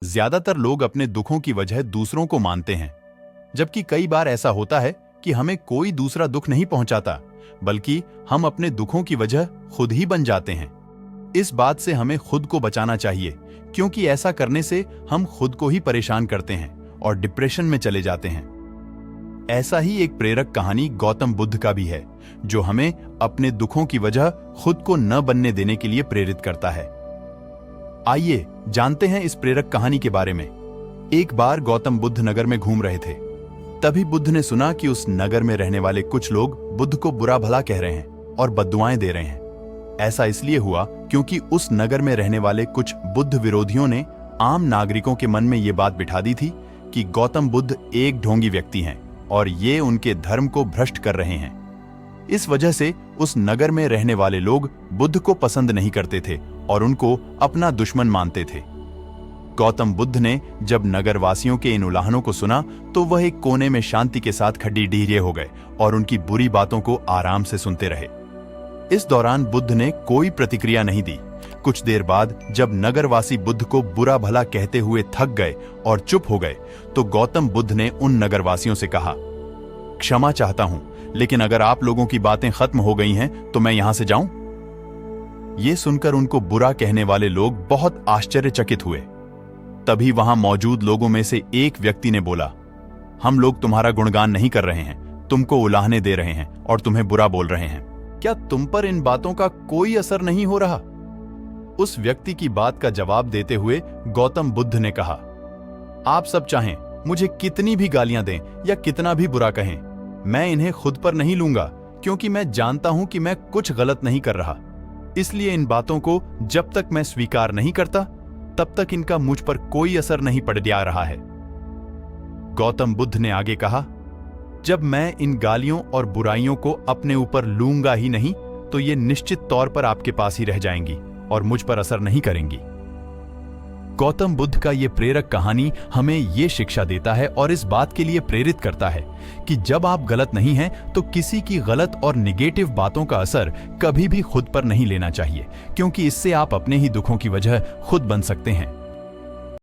ज्यादातर लोग अपने दुखों की वजह दूसरों को मानते हैं, जबकि कई बार ऐसा होता है कि हमें कोई दूसरा दुख नहीं पहुंचाता, बल्कि हम अपने दुखों की वजह खुद ही बन जाते हैं। इस बात से हमें खुद को बचाना चाहिए, क्योंकि ऐसा करने से हम खुद को ही परेशान करते हैं और डिप्रेशन में चले जाते हैं। ऐसा ही एक प्रेरक कहानी गौतम बुद्ध का भी है, जो हमें अपने दुखों की वजह खुद को न बनने देने के लिए प्रेरित करता है। आइए जानते हैं इस प्रेरक कहानी के बारे में। एक बार गौतम बुद्ध नगर में घूम रहे थे। तभी बुद्ध ने सुना कि उस नगर में रहने वाले कुछ लोग बुद्ध को बुरा भला कह रहे हैं और बद्दुआएं दे रहे हैं। ऐसा इसलिए हुआ क्योंकि उस नगर में रहने वाले कुछ बुद्ध विरोधियों ने आम नागरिकों के मन में ये बात बिठा दी थी कि गौतम बुद्ध एक ढोंगी व्यक्ति हैं और ये उनके धर्म को भ्रष्ट कर रहे हैं। इस वजह से उस नगर में रहने वाले लोग बुद्ध को पसंद नहीं करते थे और उनको अपना दुश्मन मानते थे। गौतम बुद्ध ने जब नगरवासियों के इन उलाहनों को सुना तो वह एक कोने में शांति के साथ खड्डी डीरे हो गए और उनकी बुरी बातों को आराम से सुनते रहे। इस दौरान बुद्ध ने कोई प्रतिक्रिया नहीं दी। कुछ देर बाद जब नगरवासी बुद्ध को बुरा भला कहते हुए थक गए और चुप हो गए, तो गौतम बुद्ध ने उन नगरवासियों से कहा, क्षमा चाहता हूं, लेकिन अगर आप लोगों की बातें खत्म हो गई हैं तो मैं यहां से जाऊं? ये सुनकर उनको बुरा कहने वाले लोग बहुत आश्चर्यचकित हुए। तभी वहां मौजूद लोगों में से एक व्यक्ति ने बोला, हम लोग तुम्हारा गुणगान नहीं कर रहे हैं, तुमको उलाहने दे रहे हैं और तुम्हें बुरा बोल रहे हैं। क्या तुम पर इन बातों का कोई असर नहीं हो रहा? उस व्यक्ति की बात का जवाब देते हुए गौतम बुद्ध ने कहा, आप सब चाहें मुझे कितनी भी गालियां दें या कितना भी बुरा कहें, मैं इन्हें खुद पर नहीं लूंगा, क्योंकि मैं जानता हूं कि मैं कुछ गलत नहीं कर रहा। इसलिए इन बातों को जब तक मैं स्वीकार नहीं करता, तब तक इनका मुझ पर कोई असर नहीं पड़ रहा है। गौतम बुद्ध ने आगे कहा, जब मैं इन गालियों और बुराइयों को अपने ऊपर लूंगा ही नहीं, तो ये निश्चित तौर पर आपके पास ही रह जाएंगी और मुझ पर असर नहीं करेंगी। गौतम बुद्ध का ये प्रेरक कहानी हमें ये शिक्षा देता है और इस बात के लिए प्रेरित करता है कि जब आप गलत नहीं हैं, तो किसी की गलत और निगेटिव बातों का असर कभी भी खुद पर नहीं लेना चाहिए, क्योंकि इससे आप अपने ही दुखों की वजह खुद बन सकते हैं।